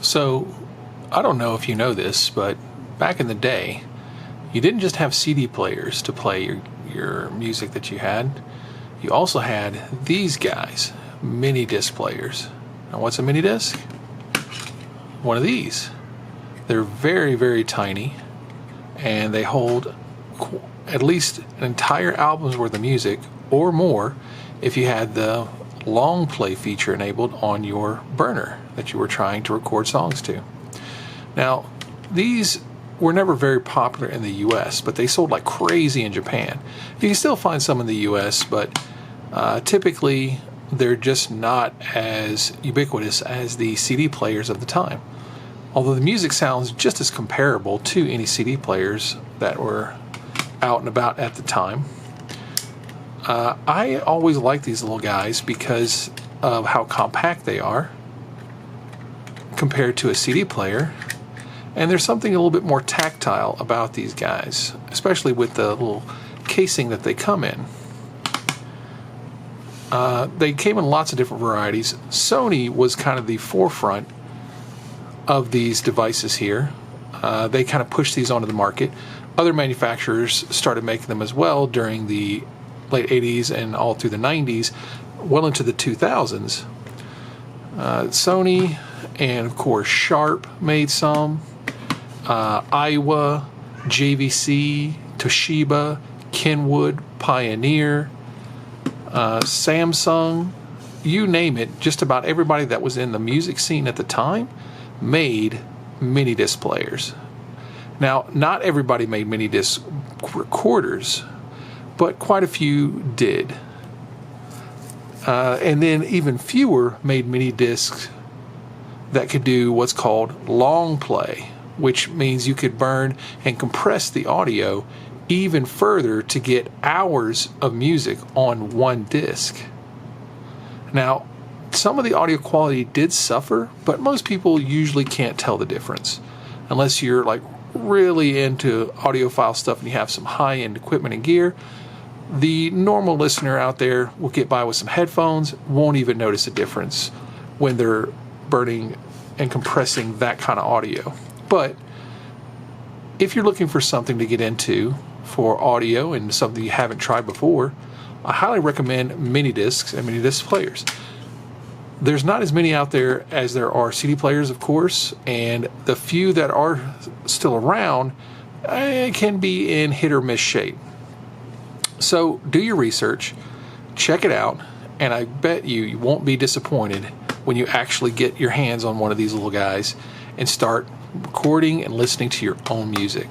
So, I don't know if you know this, but back in the day, you didn't just have CD players to play your music that you had. You also had these guys, mini disc players. Now, what's a mini disc? One of these. They're very, very tiny, and they hold at least an entire album's worth of music or more if you had the long play feature enabled on your burner that you were trying to record songs to. Now, these were never very popular in the US, but they sold like crazy in Japan. You can still find some in the US, but typically they're just not as ubiquitous as the CD players of the time. Although the music sounds just as comparable to any CD players that were out and about at the time. I always like these little guys because of how compact they are compared to a CD player. And there's something a little bit more tactile about these guys, especially with the little casing that they come in. They came in lots of different varieties. Sony was kind of the forefront of these devices here. They kind of pushed these onto the market. Other manufacturers started making them as well during the late 80s and all through the 90s, well into the 2000s. Sony and, of course, Sharp made some. Aiwa, JVC, Toshiba, Kenwood, Pioneer, Samsung, you name it, just about everybody that was in the music scene at the time made mini disc players. Now, not everybody made mini disc recorders, but quite a few did. And then even fewer made mini discs that could do what's called long play, which means you could burn and compress the audio even further to get hours of music on one disc. Now, some of the audio quality did suffer, but most people usually can't tell the difference unless you're like really into audiophile stuff and you have some high-end equipment and gear. The normal listener out there will get by with some headphones, won't even notice a difference when they're burning and compressing that kind of audio. But if you're looking for something to get into for audio and something you haven't tried before, I highly recommend mini discs and mini disc players. There's not as many out there as there are CD players, of course, and the few that are still around can be in hit or miss shape. So do your research, check it out, and I bet you won't be disappointed when you actually get your hands on one of these little guys and start recording and listening to your own music.